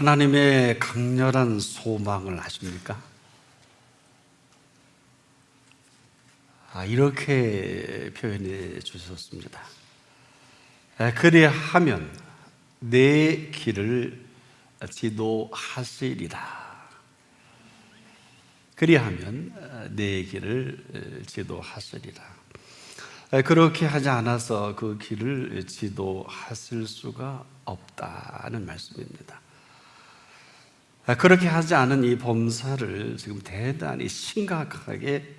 하나님의 강렬한 소망을 아십니까? 이렇게 표현해 주셨습니다. 그리하면 내 길을 지도하시리라. 그리하면 내 길을 지도하시리라. 그렇게 하지 않아서 그 길을 지도하실 수가 없다는 말씀입니다. 그렇게 하지 않은 이 범사를 지금 대단히 심각하게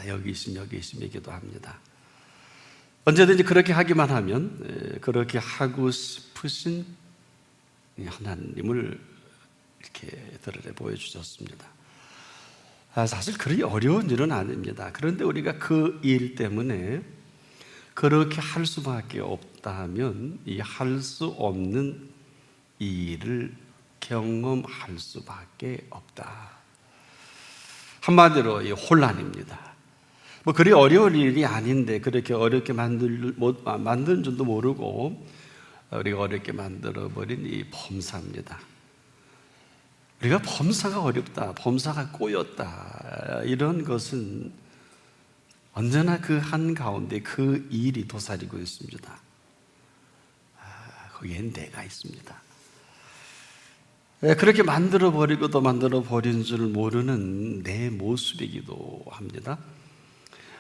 여기시기도 합니다. 언제든지 그렇게 하기만 하면 그렇게 하고 싶으신 하나님을 이렇게 드러내 보여주셨습니다. 사실 그리 어려운 일은 아닙니다. 그런데 우리가 그 일 때문에 그렇게 할 수밖에 없다면 이 할 수 없는 이 일을 경험할 수밖에 없다. 한마디로 이 혼란입니다. 그리 어려운 일이 아닌데 그렇게 어렵게 만든 줄도 모르고 우리가 어렵게 만들어버린 이 범사입니다. 우리가 범사가 어렵다, 범사가 꼬였다, 이런 것은 언제나 그 한가운데 그 일이 도사리고 있습니다. 거기엔 내가 있습니다. 그렇게 만들어버리고 또 만들어버린 줄 모르는 내 모습이기도 합니다.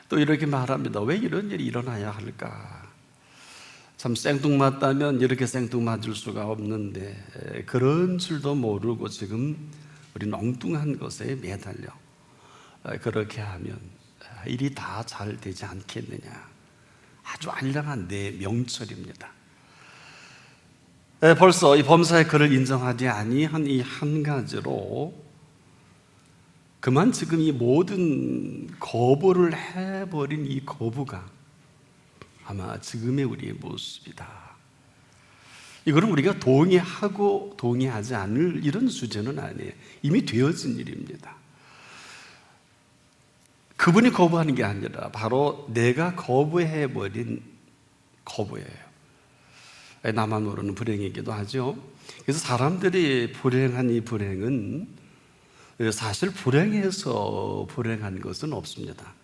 또 이렇게 말합니다. 왜 이런 일이 일어나야 할까? 참 생뚱맞다면 이렇게 생뚱맞을 수가 없는데 그런 줄도 모르고 지금 우리는 엉뚱한 것에 매달려 그렇게 하면 일이 다 잘 되지 않겠느냐. 아주 알량한 내 명철입니다. 벌써 이 범사의 그를 인정하지 아니한 이 한 가지로 그만 지금 이 모든 거부를 해버린 이 거부가 아마 지금의 우리의 모습이다. 이거는 우리가 동의하고 동의하지 않을 이런 주제는 아니에요. 이미 되어진 일입니다. 그분이 거부하는 게 아니라 바로 내가 거부해버린 거부예요. 나만 모르는 불행이기도 하죠. 그래서 사람들이 불행한 이 불행은 사실 불행해서 불행한 것은 없습니다.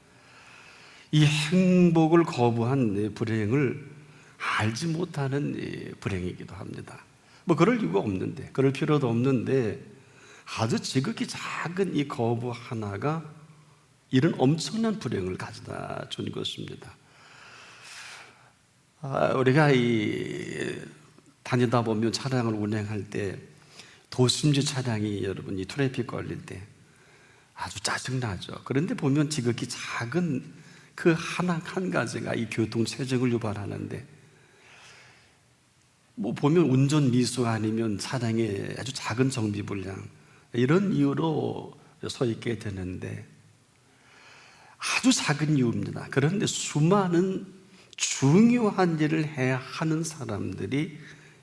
이 행복을 거부한 불행을 알지 못하는 불행이기도 합니다. 그럴 이유가 없는데, 그럴 필요도 없는데 아주 지극히 작은 이 거부 하나가 이런 엄청난 불행을 가져다 준 것입니다. 우리가 다니다 보면 차량을 운행할 때 도심지 차량이 여러분 이 트래픽 걸릴 때 아주 짜증나죠. 그런데 보면 지극히 작은 그 하나 한 가지가 이 교통 체증을 유발하는데 보면 운전 미수 아니면 차량의 아주 작은 정비 불량 이런 이유로 서 있게 되는데 아주 작은 이유입니다. 그런데 수많은 중요한 일을 해야 하는 사람들이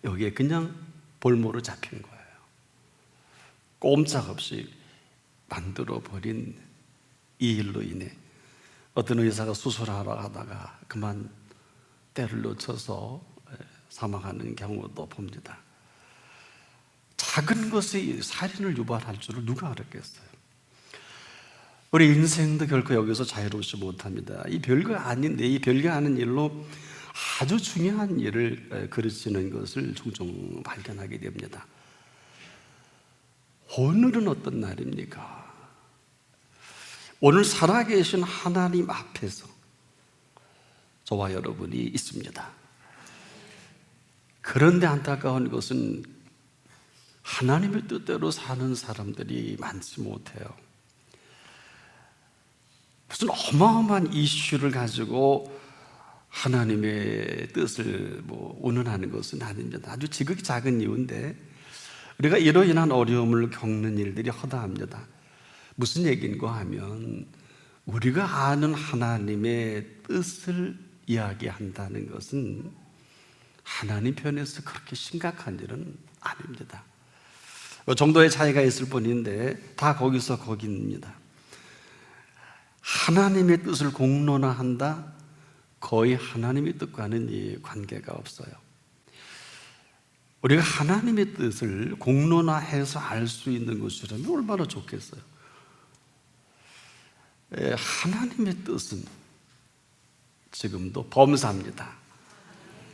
여기에 그냥 볼모로 잡힌 거예요. 꼼짝없이 만들어버린 이 일로 인해 어떤 의사가 수술하러 가다가 그만 때를 놓쳐서 사망하는 경우도 봅니다. 작은 것이 살인을 유발할 줄을 누가 알았겠어요? 우리 인생도 결코 여기서 자유롭지 못합니다. 이 별거 아닌데 이 별거 아닌 일로 아주 중요한 일을 그르치는 것을 종종 발견하게 됩니다. 오늘은 어떤 날입니까? 오늘 살아계신 하나님 앞에서 저와 여러분이 있습니다. 그런데 안타까운 것은 하나님의 뜻대로 사는 사람들이 많지 못해요. 무슨 어마어마한 이슈를 가지고 하나님의 뜻을 운운하는 것은 아닙니다. 아주 지극히 작은 이유인데 우리가 이로 인한 어려움을 겪는 일들이 허다합니다. 무슨 얘기인가 하면 우리가 아는 하나님의 뜻을 이야기한다는 것은 하나님 편에서 그렇게 심각한 일은 아닙니다. 정도의 차이가 있을 뿐인데 다 거기서 거기입니다. 하나님의 뜻을 공론화한다? 거의 하나님의 뜻과는 이 관계가 없어요. 우리가 하나님의 뜻을 공론화해서 알 수 있는 것이라면 얼마나 좋겠어요. 하나님의 뜻은 지금도 범사입니다.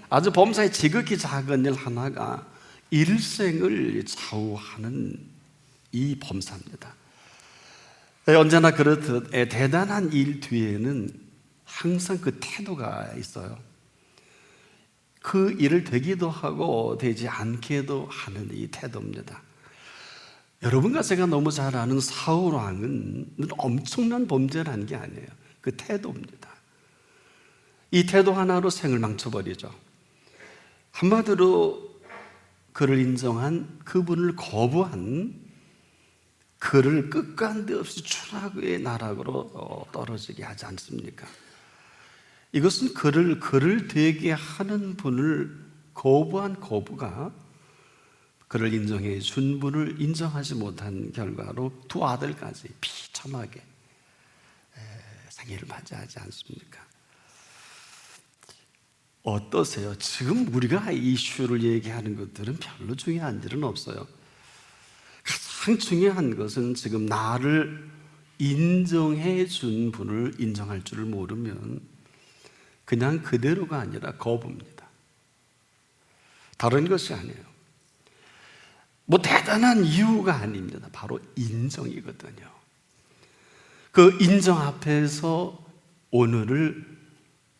아주 범사의 지극히 작은 일 하나가 일생을 좌우하는 이 범사입니다. 언제나 그렇듯 대단한 일 뒤에는 항상 그 태도가 있어요. 그 일을 되기도 하고 되지 않게도 하는 이 태도입니다. 여러분과 제가 너무 잘 아는 사울 왕은 엄청난 범죄를 한 게 아니에요. 그 태도입니다. 이 태도 하나로 생을 망쳐버리죠. 한마디로 그를 인정한, 그분을 거부한, 그를 끝간데 없이 추락의 나락으로 떨어지게 하지 않습니까? 이것은 그를 되게 하는 분을 거부한 거부가 그를 인정해 준 분을 인정하지 못한 결과로 두 아들까지 비참하게 생애를 맞이하지 않습니까? 어떠세요? 지금 우리가 이슈를 얘기하는 것들은 별로 중요한 일은 없어요. 가장 중요한 것은 지금 나를 인정해 준 분을 인정할 줄을 모르면 그냥 그대로가 아니라 거부입니다. 다른 것이 아니에요. 뭐 대단한 이유가 아닙니다. 바로 인정이거든요. 그 인정 앞에서 오늘을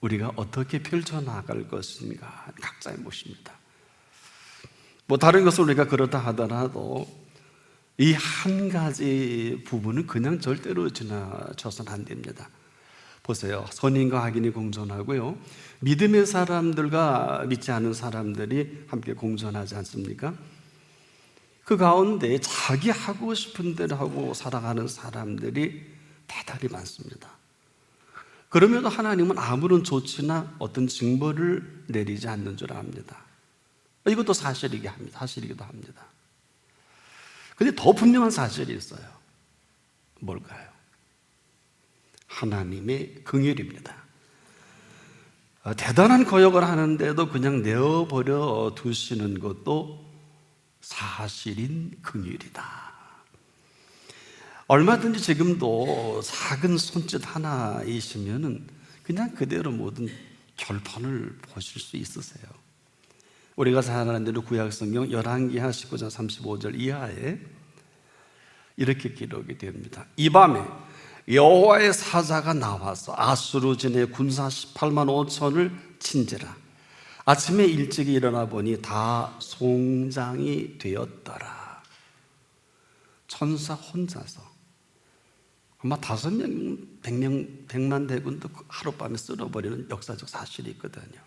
우리가 어떻게 펼쳐나갈 것인가 각자의 몫입니다. 뭐 다른 것을 우리가 그렇다 하더라도 이 한 가지 부분은 그냥 절대로 지나쳐서는 안 됩니다. 보세요. 선인과 악인이 공존하고요, 믿음의 사람들과 믿지 않은 사람들이 함께 공존하지 않습니까? 그 가운데 자기 하고 싶은 대로 하고 살아가는 사람들이 대단히 많습니다. 그러면도 하나님은 아무런 조치나 어떤 징벌을 내리지 않는 줄 압니다. 이것도 사실이기도 합니다. 그런데 더 분명한 사실이 있어요. 뭘까요? 하나님의 긍휼입니다. 대단한 거역을 하는데도 그냥 내어버려 두시는 것도 사실인 긍휼이다. 얼마든지 지금도 작은 손짓 하나이시면은 그냥 그대로 모든 결판을 보실 수 있으세요. 우리가 잘 아는 대로 구약성경 열왕기하 19장 35절 이하에 이렇게 기록이 됩니다. 이 밤에 여호와의 사자가 나와서 아수르진의 군사 18만 5천을 친지라. 아침에 일찍이 일어나 보니 다 송장이 되었더라. 천사 혼자서 아마 5명, 100만 대군도 하룻밤에 쓸어버리는 역사적 사실이 있거든요.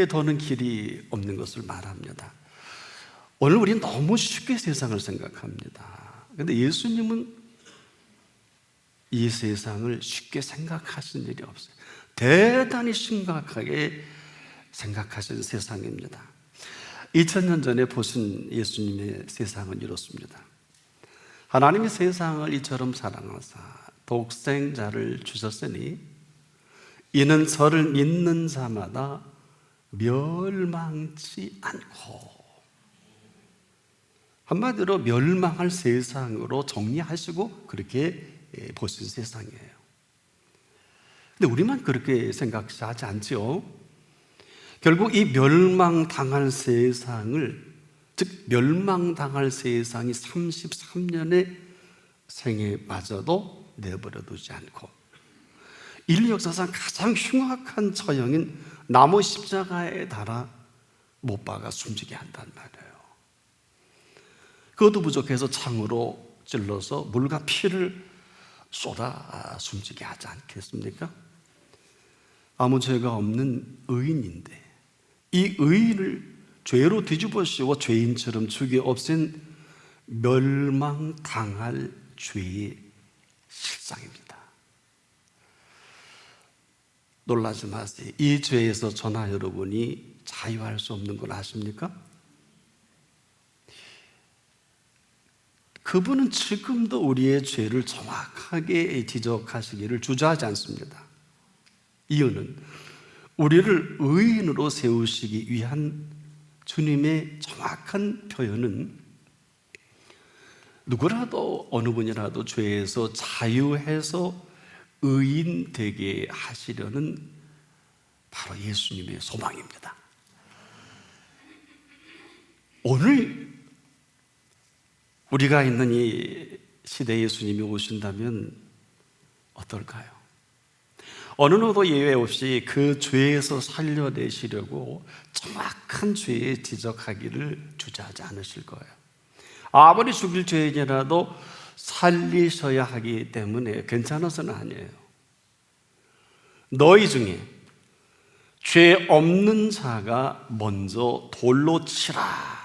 더는 길이 없는 것을 말합니다. 오늘 우리는 너무 쉽게 세상을 생각합니다. 그런데 예수님은 이 세상을 쉽게 생각하신 일이 없어요. 대단히 심각하게 생각하신 세상입니다. 2000년 전에 보신 예수님의 세상은 이렇습니다. 하나님이 세상을 이처럼 사랑하사 독생자를 주셨으니 이는 저를 믿는 자마다 멸망치 않고, 한마디로 멸망할 세상으로 정리하시고 그렇게 보신 세상이에요. 근데 우리만 그렇게 생각하지 않지요. 결국 이 멸망당할 세상을, 즉 멸망당할 세상이 33년의 생애마저도 내버려 두지 않고 인류 역사상 가장 흉악한 처형인 나무 십자가에 달아 못 박아 숨지게 한단 말이에요. 그것도 부족해서 창으로 찔러서 물과 피를 쏟아 숨지게 하지 않겠습니까? 아무 죄가 없는 의인인데 이 의인을 죄로 뒤집어 씌워 죄인처럼 죽여 없앤 멸망당할 죄의 실상입니다. 놀라지 마세요. 이 죄에서 저나 여러분이 자유할 수 없는 걸 아십니까? 그분은 지금도 우리의 죄를 정확하게 지적하시기를 주저하지 않습니다. 이유는 우리를 의인으로 세우시기 위한 주님의 정확한 표현은 누구라도 어느 분이라도 죄에서 자유해서 의인 되게 하시려는 바로 예수님의 소망입니다. 오늘 우리가 있는 이 시대에 예수님이 오신다면 어떨까요? 어느 누구도 예외 없이 그 죄에서 살려내시려고 정확한 죄에 지적하기를 주저하지 않으실 거예요. 아무리 죽일 죄인이라도 살리셔야 하기 때문에 괜찮아서는 아니에요. 너희 중에 죄 없는 자가 먼저 돌로 치라.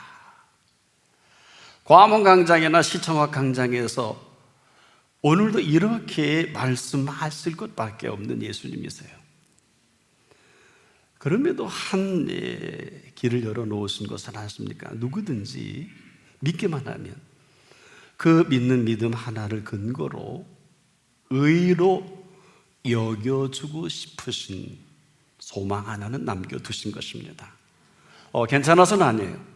과문광장이나 시청학 광장에서 오늘도 이렇게 말씀하실 것밖에 없는 예수님이세요. 그럼에도 한 길을 열어놓으신 것은 아십니까? 누구든지 믿기만 하면 그 믿는 믿음 하나를 근거로 의로 여겨주고 싶으신 소망 하나는 남겨두신 것입니다. 괜찮아서는 아니에요.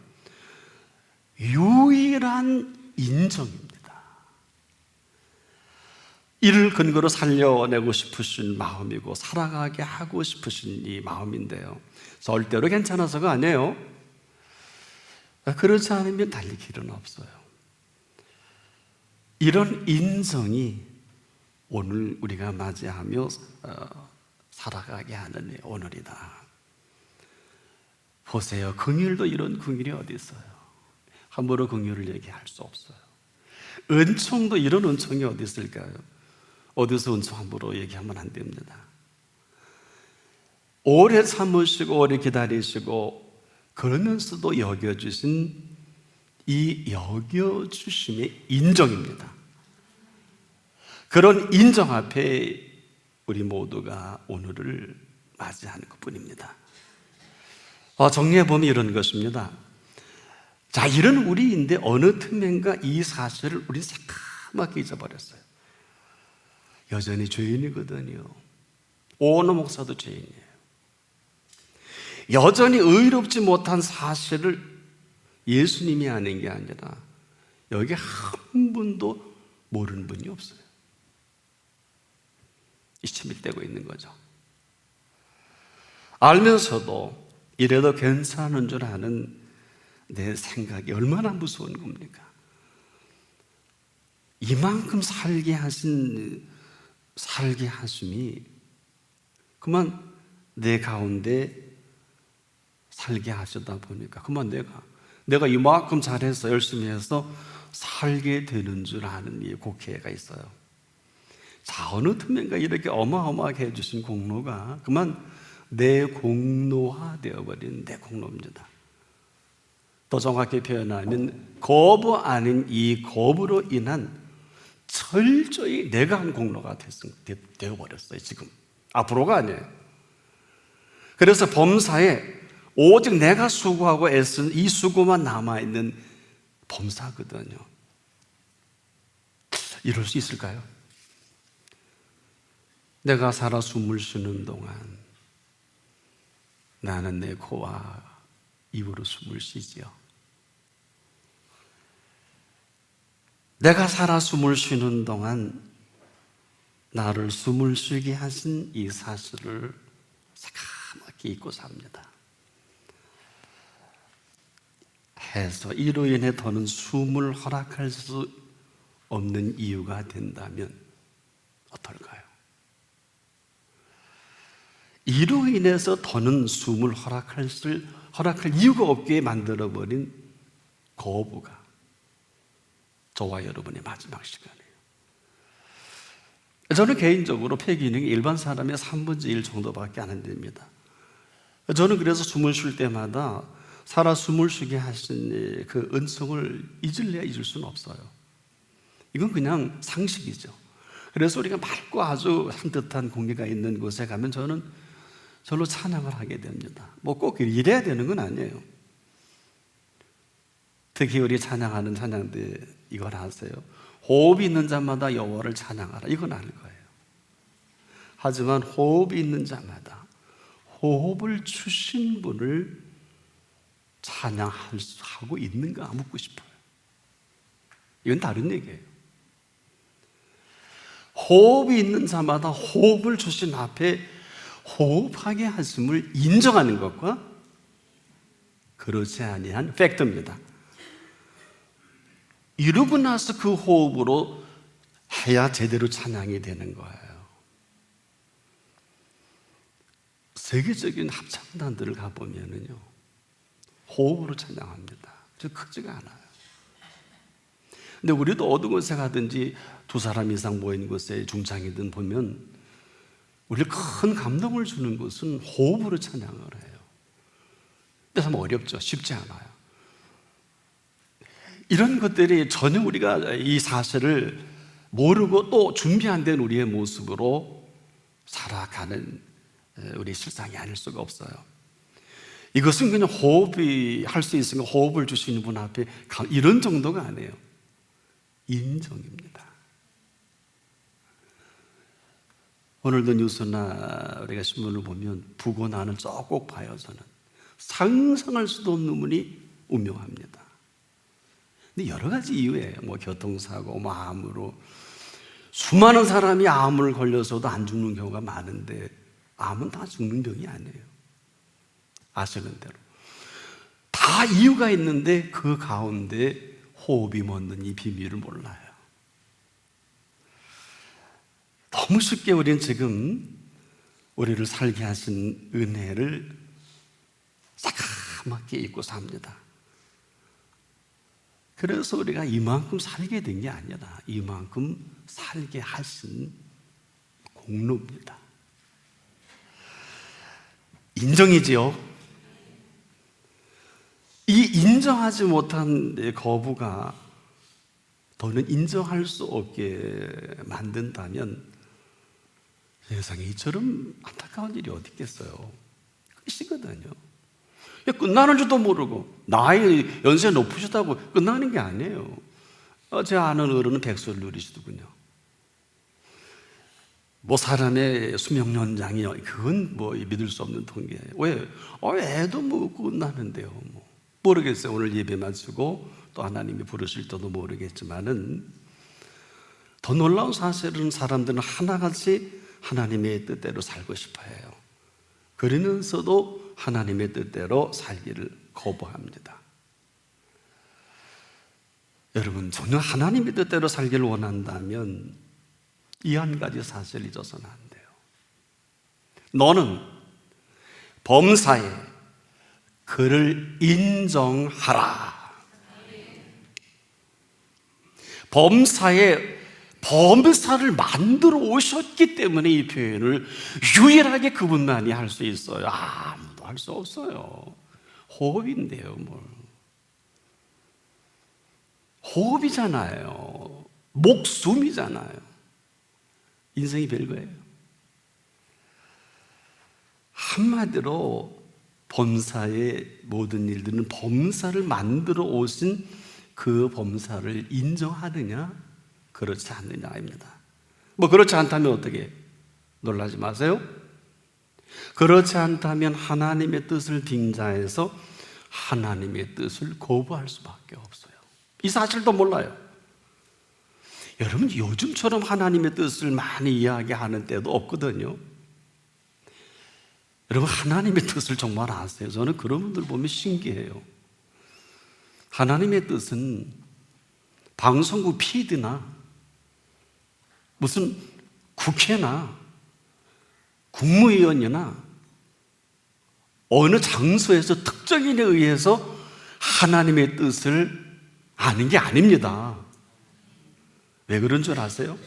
유일한 인정입니다. 이를 근거로 살려내고 싶으신 마음이고 살아가게 하고 싶으신 이 마음인데요, 절대로 괜찮아서가 아니에요. 그렇지 않으면 달릴 길은 없어요. 이런 인정이 오늘 우리가 맞이하며 살아가게 하는 오늘이다. 보세요, 긍휼도 이런 긍휼이 어디 있어요? 함부로 긍휼을 얘기할 수 없어요. 은총도 이런 은총이 어디 있을까요? 어디서 은총 함부로 얘기하면 안 됩니다. 오래 참으시고 오래 기다리시고 그러면서도 여겨주신 이 여겨주심의 인정입니다. 그런 인정 앞에 우리 모두가 오늘을 맞이하는 것뿐입니다. 정리해보면 이런 것입니다. 자, 이런 우리인데 어느 틈엔가 이 사실을 우리 새까맣게 잊어버렸어요. 여전히 죄인이거든요. 오너 목사도 죄인이에요. 여전히 의롭지 못한 사실을 예수님이 아는 게 아니라 여기 한 분도 모르는 분이 없어요. 이치밀대고 있는 거죠. 알면서도 이래도 괜찮은 줄 아는 내 생각이 얼마나 무서운 겁니까? 이만큼 살게 하심이 그만 내 가운데 살게 하시다 보니까 그만 내가 이만큼 잘해서 열심히 해서 살게 되는 줄 아는 이 곡해가 있어요. 자, 어느 틈엔가 이렇게 어마어마하게 해주신 공로가 그만 내 공로화 되어버린 내 공로입니다. 더 정확히 표현하면 거부 아닌 이 거부로 인한 철저히 내가 한 공로가 되어버렸어요. 지금 앞으로가 아니에요. 그래서 범사에 오직 내가 수고하고 애쓴 이 수고만 남아있는 범사거든요. 이럴 수 있을까요? 내가 살아 숨을 쉬는 동안 나는 내 코와 입으로 숨을 쉬지요. 내가 살아 숨을 쉬는 동안 나를 숨을 쉬게 하신 이 사실을 새까맣게 잊고 삽니다. 해서 이로 인해 더는 숨을 허락할 수 없는 이유가 된다면 어떨까요? 이로 인해서 더는 숨을 허락할 이유가 없게 만들어버린 거부가 저와 여러분의 마지막 시간이에요. 저는 개인적으로 폐기능이 일반 사람의 3분의 1 정도밖에 안 됩니다. 저는 그래서 숨을 쉴 때마다 살아 숨을 쉬게 하신 그 은총을 잊을래야 잊을 수는 없어요. 이건 그냥 상식이죠. 그래서 우리가 맑고 아주 산뜻한 공기가 있는 곳에 가면 저는 절로 찬양을 하게 됩니다. 뭐 꼭 이래야 되는 건 아니에요. 특히 우리 찬양하는 찬양들 이걸 아세요? 호흡이 있는 자마다 여호와를 찬양하라. 이건 알 거예요. 하지만 호흡이 있는 자마다 호흡을 주신 분을 찬양하고 있는가 묻고 싶어요. 이건 다른 얘기예요. 호흡이 있는 자마다 호흡을 주신 앞에 호흡하게 하심을 인정하는 것과 그렇지 아니한 팩트입니다. 이루고 나서 그 호흡으로 해야 제대로 찬양이 되는 거예요. 세계적인 합창단들을 가보면은요, 호흡으로 찬양합니다. 저 크지가 않아요. 근데 우리도 어느 곳에 가든지 두 사람 이상 모인 곳에 중창이든 보면 우리를 큰 감동을 주는 것은 호흡으로 찬양을 해요. 그래서 어렵죠. 쉽지 않아요. 이런 것들이 전혀 우리가 이 사실을 모르고 또 준비 안 된 우리의 모습으로 살아가는 우리 실상이 아닐 수가 없어요. 이것은 그냥 호흡이 할 수 있으면 호흡을 주시는 분 앞에 이런 정도가 아니에요. 인정입니다. 오늘도 뉴스나 우리가 신문을 보면 부고난을 꼭 봐요. 저는 상상할 수도 없는 분이 운명합니다. 근데 여러 가지 이유예요. 교통사고, 암으로 수많은 사람이 암을 걸려서도 안 죽는 경우가 많은데 암은 다 죽는 병이 아니에요. 아시는 대로 다 이유가 있는데 그 가운데 호흡이 멎는 이 비밀을 몰라요. 너무 쉽게 우리는 지금 우리를 살게 하신 은혜를 새까맣게 잊고 삽니다. 그래서 우리가 이만큼 살게 된 게 아니라 이만큼 살게 하신 공로입니다. 인정이지요. 이 인정하지 못한 거부가 더는 인정할 수 없게 만든다면 세상에 이처럼 안타까운 일이 어디 있겠어요. 끝이거든요. 끝나는 줄도 모르고 나이 연세 높으셨다고 끝나는 게 아니에요. 제 아는 어른은 100세를 누리시더군요. 사람의 수명 연장이 그건 믿을 수 없는 통계예요. 왜? 애도 끝나는데요. 모르겠어요. 오늘 예배 마치고 또 하나님이 부르실 때도 모르겠지만은 더 놀라운 사실은 사람들은 하나같이 하나님의 뜻대로 살고 싶어 해요. 그러면서도 하나님의 뜻대로 살기를 거부합니다. 여러분, 전혀 하나님의 뜻대로 살기를 원한다면 이 한 가지 사실을 잊어서는 안 돼요. 너는 범사에 그를 인정하라. 범사에 범사를 만들어 오셨기 때문에 이 표현을 유일하게 그분만이 할 수 있어요. 아무도 할 수 없어요. 호흡인데요, 호흡이잖아요. 목숨이잖아요. 인생이 별거예요. 한마디로 범사의 모든 일들은 범사를 만들어 오신 그 범사를 인정하느냐, 그렇지 않느냐입니다. 그렇지 않다면 어떻게? 놀라지 마세요. 그렇지 않다면 하나님의 뜻을 빙자해서 하나님의 뜻을 거부할 수밖에 없어요. 이 사실도 몰라요. 여러분, 요즘처럼 하나님의 뜻을 많이 이야기하는 때도 없거든요. 여러분, 하나님의 뜻을 정말 아세요? 저는 그런 분들 보면 신기해요. 하나님의 뜻은 방송국 PD나 무슨 국회나 국무위원이나 어느 장소에서 특정인에 의해서 하나님의 뜻을 아는 게 아닙니다. 왜 그런 줄 아세요?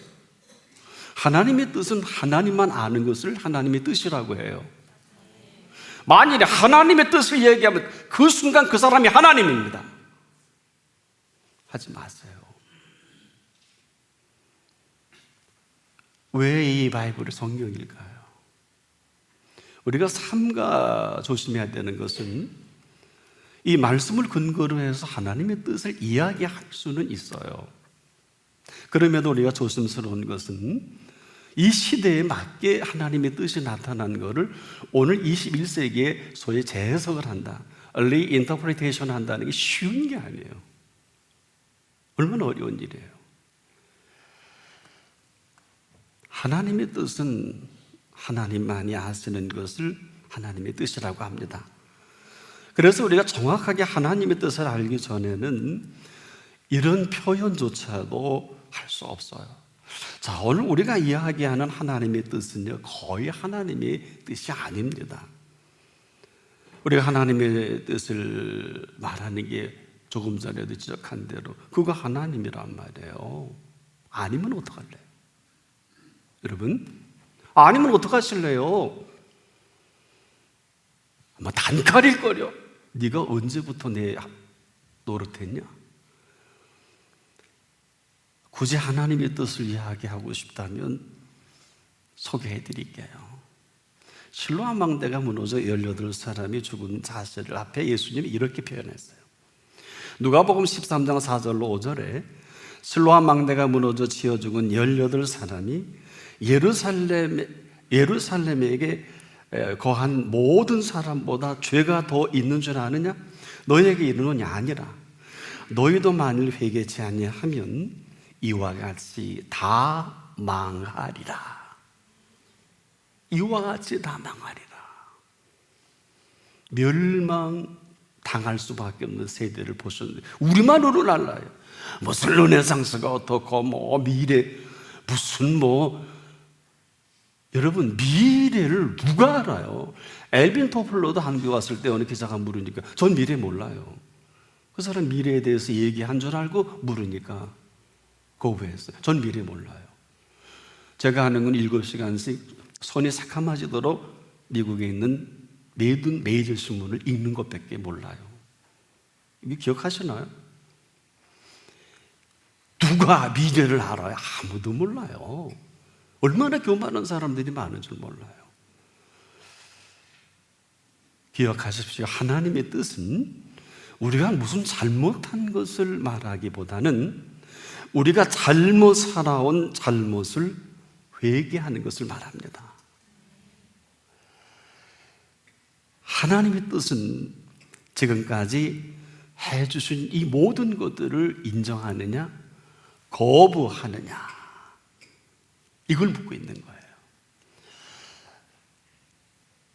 하나님의 뜻은 하나님만 아는 것을 하나님의 뜻이라고 해요. 만일에 하나님의 뜻을 얘기하면 그 순간 그 사람이 하나님입니다. 하지 마세요. 왜 이 바이블을 성경일까요? 우리가 삼가 조심해야 되는 것은 이 말씀을 근거로 해서 하나님의 뜻을 이야기할 수는 있어요. 그럼에도 우리가 조심스러운 것은 이 시대에 맞게 하나님의 뜻이 나타난 것을 오늘 21세기에 소위 재해석을 한다. 리인터프리테이션 한다는 게 쉬운 게 아니에요. 얼마나 어려운 일이에요. 하나님의 뜻은 하나님만이 아시는 것을 하나님의 뜻이라고 합니다. 그래서 우리가 정확하게 하나님의 뜻을 알기 전에는 이런 표현조차도 할 수 없어요. 자, 오늘 우리가 이야기하는 하나님의 뜻은요, 거의 하나님의 뜻이 아닙니다. 우리가 하나님의 뜻을 말하는 게 조금 전에도 지적한 대로 그거 하나님이란 말이에요. 아니면 어떡할래요? 여러분, 아니면 어떡하실래요? 아마 단칼일 거려. 네가 언제부터 내 노릇했냐? 굳이 하나님의 뜻을 이야기하고 싶다면 소개해 드릴게요. 실로암 망대가 무너져 18사람이 죽은 사실을 앞에 예수님이 이렇게 표현했어요. 누가복음 13장 4절로 5절에 실로암 망대가 무너져 치어 죽은 18사람이 예루살렘에게 거한 모든 사람보다 죄가 더 있는 줄 아느냐? 너희에게 이르노니 아니라 너희도 만일 회개치 아니하면 이와 같이 다 망하리라. 이와 같이 다 망하리라. 멸망당할 수밖에 없는 세대를 보셨는데 우리만으로 날라요. 무슨 르네상스가 어떻고 미래 무슨 여러분, 미래를 누가 알아요? 엘빈 토플러도 한국에 왔을 때 어느 기자가 물으니까 전 미래 몰라요. 그 사람 미래에 대해서 얘기한 줄 알고 물으니까 거부했어요. 전 미래 몰라요. 제가 하는 건 7시간씩 손이 새카마지도록 미국에 있는 모든 메이저 신문을 읽는 것밖에 몰라요. 이게 기억하시나요? 누가 미래를 알아요? 아무도 몰라요. 얼마나 교만한 사람들이 많은 줄 몰라요. 기억하십시오. 하나님의 뜻은 우리가 무슨 잘못한 것을 말하기보다는 우리가 잘못 살아온 잘못을 회개하는 것을 말합니다. 하나님의 뜻은 지금까지 해주신 이 모든 것들을 인정하느냐, 거부하느냐, 이걸 묻고 있는 거예요.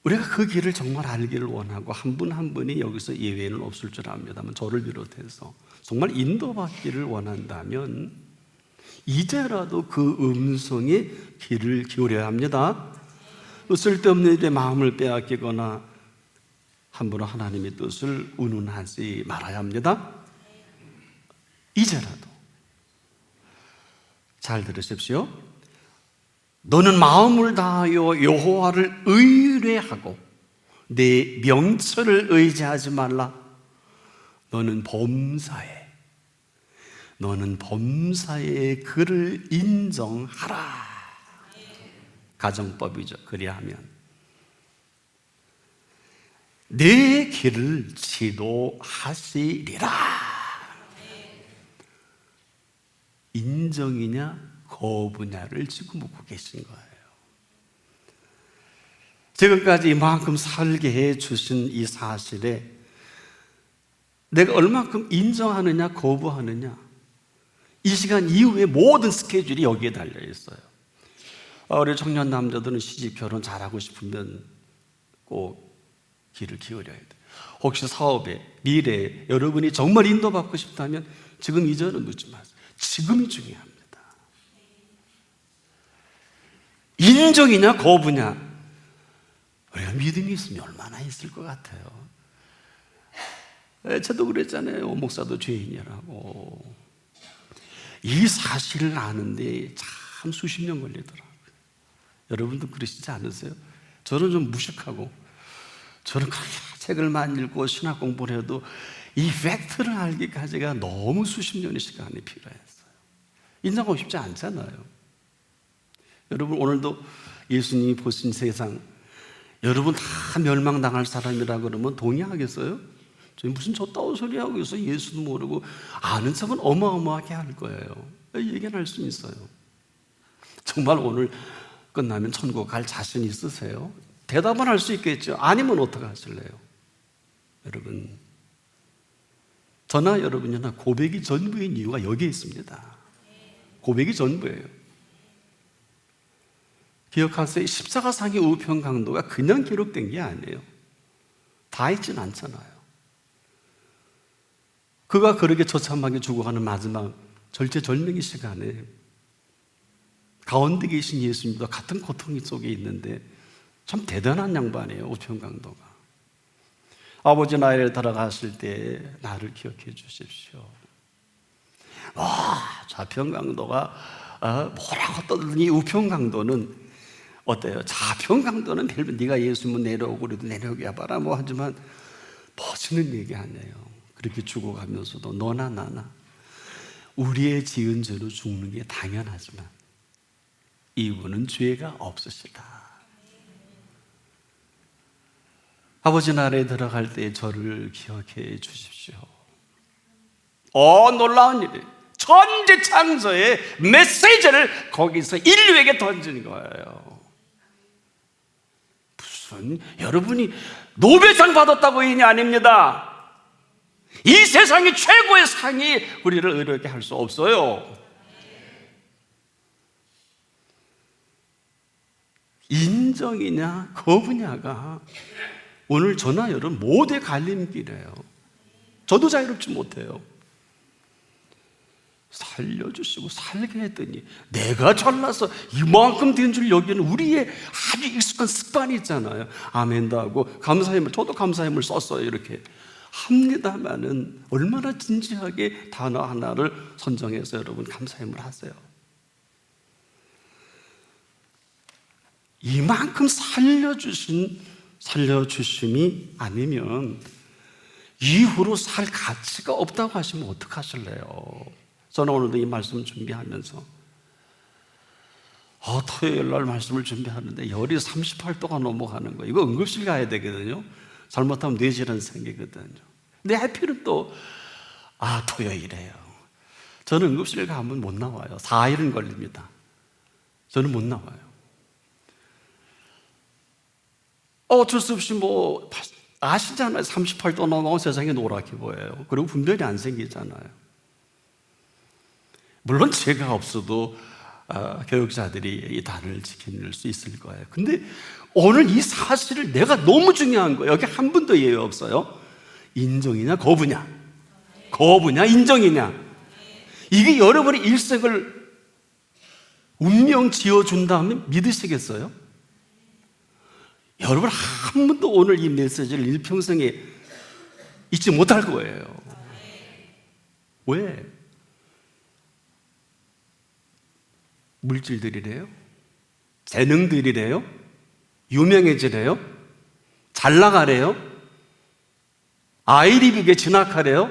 우리가 그 길을 정말 알기를 원하고 한 분 한 분이 여기서 예외는 없을 줄 압니다만 저를 비롯해서 정말 인도받기를 원한다면 이제라도 그 음성에 귀를 기울여야 합니다. 쓸데없는 일에 마음을 빼앗기거나 함부로 하나님의 뜻을 운운하지 말아야 합니다. 이제라도 잘 들으십시오. 너는 마음을 다하여 여호와를 의뢰하고 내 명철을 의지하지 말라. 너는 범사에 그를 인정하라. 가정법이죠. 그리하면 내 길을 지도하시리라. 인정이냐 거부냐를 지금 묻고 계신 거예요. 지금까지 이만큼 살게 해 주신 이 사실에 내가 얼마큼 인정하느냐 거부하느냐, 이 시간 이후에 모든 스케줄이 여기에 달려 있어요. 우리 청년 남자들은 시집 결혼 잘하고 싶으면 꼭 귀를 기울여야 돼요. 혹시 사업에 미래에 여러분이 정말 인도받고 싶다면 지금 이전은 묻지 마세요. 지금이 중요합니다. 인정이냐 거부냐, 우리가 믿음이 있으면 얼마나 있을 것 같아요. 저도 그랬잖아요. 목사도 죄인이라고. 이 사실을 아는데 참 수십 년 걸리더라고요. 여러분도 그러시지 않으세요? 저는 좀 무식하고, 저는 그렇게 책을 많이 읽고 신학 공부를 해도 이 팩트를 알기까지가 너무 수십 년의 시간이 필요했어요. 인정하고 싶지 않잖아요. 여러분, 오늘도 예수님이 보신 세상, 여러분 다 멸망당할 사람이라 그러면 동의하겠어요? 저희 무슨 저따운 소리 하고 있어. 예수도 모르고. 아는 척은 어마어마하게 할 거예요. 얘기는 할 수 있어요. 정말 오늘 끝나면 천국 갈 자신 있으세요? 대답은 할 수 있겠죠. 아니면 어떻게 하실래요? 여러분, 저나 여러분이나 고백이 전부인 이유가 여기에 있습니다. 고백이 전부예요. 기억하세요. 십자가상의 우편 강도가 그냥 기록된 게 아니에요. 다 있진 않잖아요. 그가 그렇게 처참하게 죽어가는 마지막 절체절명의 시간에 가운데 계신 예수님도 같은 고통 속에 있는데 참 대단한 양반이에요. 우편 강도가. 아버지 나라에 들어갔을 때 나를 기억해 주십시오. 와, 좌편 강도가 뭐라고 떠들더니 우편 강도는 어때요? 좌편 강도는 별로 네가 예수면 내려오고 그래도 내려오게 해봐라 뭐 하지만 멋지는 얘기 아니에요. 그렇게 죽어가면서도 너나 나나 우리의 지은 죄로 죽는 게 당연하지만 이분은 죄가 없으시다. 아버지 나라에 들어갈 때 저를 기억해 주십시오. 놀라운 일이에요. 천지창조의 메시지를 거기서 인류에게 던진 거예요. 무슨 여러분이 노벨상 받았다고 인이 아닙니다. 이 세상의 최고의 상이 우리를 의롭게 할 수 없어요. 인정이냐 거부냐가 오늘 저나 여러분 모두의 갈림길이에요. 저도 자유롭지 못해요. 살려주시고 살게 했더니 내가 잘나서 이만큼 된 줄 여기는 우리의 아주 익숙한 습관이 있잖아요. 아멘도 하고 감사함을, 저도 감사함을 썼어요. 이렇게 합니다만은 얼마나 진지하게 단어 하나를 선정해서 여러분 감사함을 하세요. 이만큼 살려주심이 아니면 이후로 살 가치가 없다고 하시면 어떡하실래요? 저는 오늘도 이 말씀 준비하면서 토요일 날 말씀을 준비하는데 열이 38도가 넘어가는 거예요. 이거 응급실 가야 되거든요. 잘못하면 뇌질환 생기거든요. 근데 하필은 또 토요일이에요. 저는 응급실 가면 못 나와요. 4일은 걸립니다. 저는 못 나와요. 어쩔 수 없이 아시잖아요. 38도 넘어가면 세상이 노랗게 보여요. 그리고 분별이 안 생기잖아요. 물론 죄가 없어도 교육자들이 이 단을 지켜낼 수 있을 거예요. 근데 오늘 이 사실을 내가 너무 중요한 거예요. 여기 한 분도 예외 없어요. 인정이냐 거부냐, 거부냐 인정이냐. 이게 여러분의 일생을 운명 지어준다면 믿으시겠어요? 여러분 한 번도 오늘 이 메시지를 일평생에 잊지 못할 거예요. 왜? 물질들이래요? 재능들이래요? 유명해지래요? 잘 나가래요? 아이리빅에 진학하래요?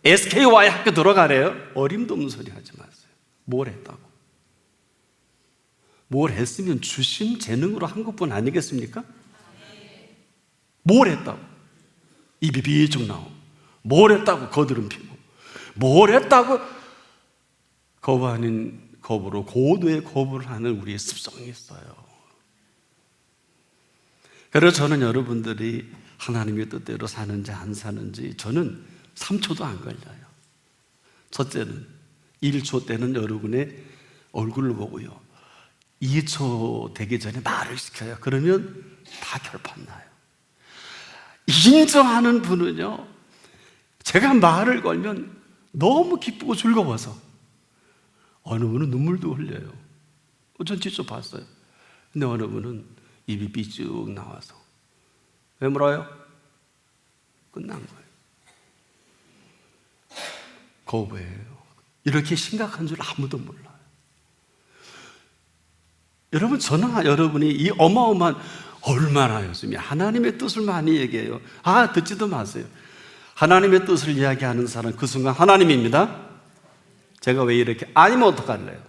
SKY 학교 들어가래요? 어림도 없는 소리 하지 마세요. 뭘 했다고? 뭘 했으면 주신 재능으로 한 것뿐 아니겠습니까? 뭘 했다고? 입이 비쭉 나오고, 뭘 했다고 거드름 피고, 뭘 했다고 거부 아닌 거부로 고도의 거부를 하는 우리의 습성이 있어요. 그래서 저는 여러분들이 하나님의 뜻대로 사는지 안 사는지 저는 3초도 안 걸려요. 첫째는 1초 때는 여러분의 얼굴을 보고요. 2초 되기 전에 말을 시켜요. 그러면 다 결판 나요. 인정하는 분은요, 제가 말을 걸면 너무 기쁘고 즐거워서 어느 분은 눈물도 흘려요. 전 직접 봤어요. 근데 어느 분은 입이 삐쭉 나와서 왜 물어요? 끝난 거예요. 거부예요. 이렇게 심각한 줄 아무도 몰라요. 여러분, 저는 여러분이 이 어마어마한 얼마나 요즘에 하나님의 뜻을 많이 얘기해요. 듣지도 마세요. 하나님의 뜻을 이야기하는 사람 그 순간 하나님입니다. 제가 왜 이렇게 아니면 어떡할래요?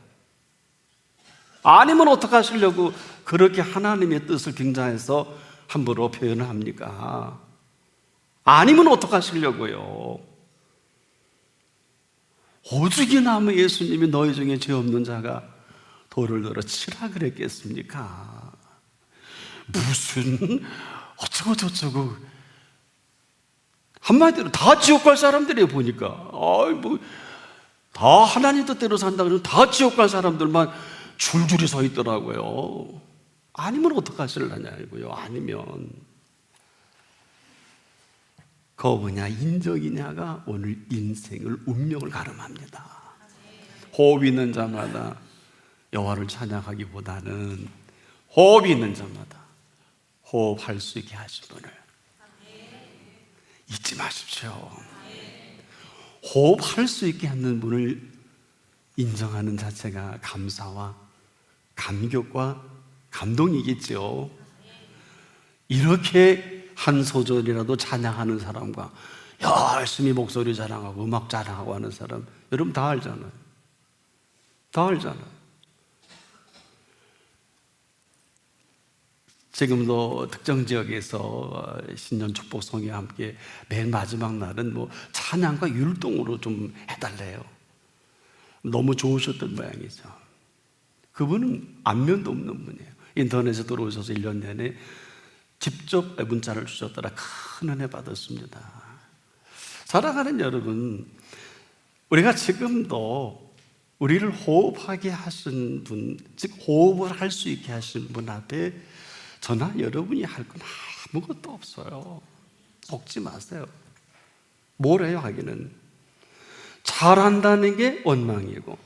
아니면 어떡하시려고 그렇게 하나님의 뜻을 빙자해서 함부로 표현을 합니까? 아니면 어떡하시려고요? 오죽이 나무 예수님이 너희 중에 죄 없는 자가 돌을 들어 치라 그랬겠습니까? 무슨 어쩌고 저쩌고 한마디로 다 지옥 갈 사람들이에요. 보니까 다 하나님 뜻대로 산다 그러면 다 지옥 갈 사람들만 줄줄이 서 있더라고요. 아니면 어떡하실라냐고요. 아니면 거부냐 인정이냐가 오늘 인생을 운명을 가름합니다. 호흡 있는 자마다 여호와를 찬양하기보다는 호흡 있는 자마다 호흡할 수 있게 하신 분을 잊지 마십시오. 호흡할 수 있게 하는 분을 인정하는 자체가 감사와 감격과 감동이겠죠. 이렇게 한 소절이라도 찬양하는 사람과 열심히 목소리 자랑하고 음악 자랑하고 하는 사람, 여러분 다 알잖아요. 다 알잖아요. 지금도 특정 지역에서 신년 축복송이와 함께 맨 마지막 날은 찬양과 율동으로 좀 해달래요. 너무 좋으셨던 모양이죠. 그분은 안면도 없는 분이에요. 인터넷에 들어오셔서 1년 내내 직접 문자를 주셨더라. 큰 은혜 받았습니다. 사랑하는 여러분, 우리가 지금도 우리를 호흡하게 하신 분, 즉 호흡을 할 수 있게 하신 분 앞에 저나 여러분이 할 건 아무것도 없어요. 속지 마세요. 뭐래요 하기는? 잘한다는 게 원망이고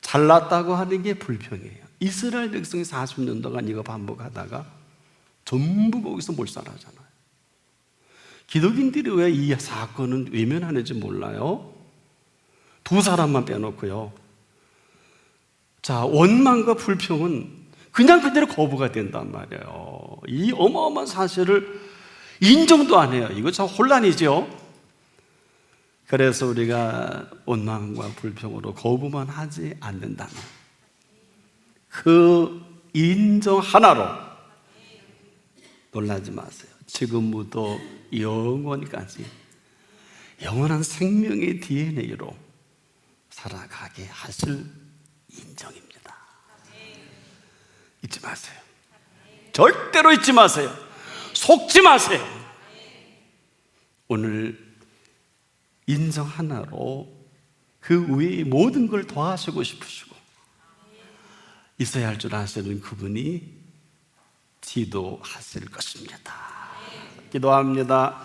잘났다고 하는 게 불평이에요. 이스라엘 백성이 40년 동안 이거 반복하다가 전부 거기서 몰살하잖아요. 기독인들이 왜 이 사건은 외면하는지 몰라요. 두 사람만 빼놓고요. 자, 원망과 불평은 그냥 그대로 거부가 된단 말이에요. 이 어마어마한 사실을 인정도 안 해요. 이거 참 혼란이죠. 그래서 우리가 원망과 불평으로 거부만 하지 않는다면 그 인정 하나로 놀라지 마세요. 지금부터 영원까지 영원한 생명의 DNA로 살아가게 하실 인정입니다. 잊지 마세요. 절대로 잊지 마세요. 속지 마세요. 오늘 인정 하나로 그 외의 모든 걸 더하시고 싶으시고 있어야 할 줄 아시는 그분이 지도하실 것입니다. 기도합니다.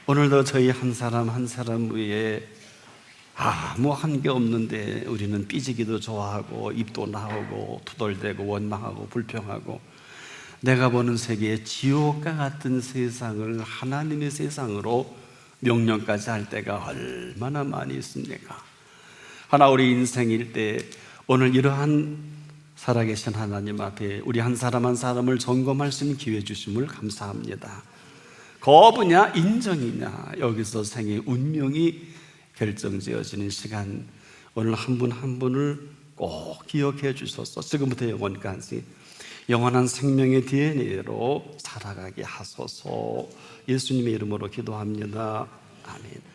오늘도 저희 한 사람 한 사람 위에 아무 한 게 없는데 우리는 삐지기도 좋아하고 입도 나오고 투덜대고 원망하고 불평하고 내가 보는 세계의 지옥과 같은 세상을 하나님의 세상으로 명령까지 할 때가 얼마나 많이 있습니까? 하나 우리 인생일 때 오늘 이러한 살아계신 하나님 앞에 우리 한 사람 한 사람을 점검할 수 있는 기회 주심을 감사합니다. 거부냐 인정이냐 여기서 생의 운명이 결정지어지는 시간, 오늘 한 분 한 분을 꼭 기억해 주셔서 지금부터 영원까지 영원한 생명의 DNA로 살아가게 하소서. 예수님의 이름으로 기도합니다. 아멘.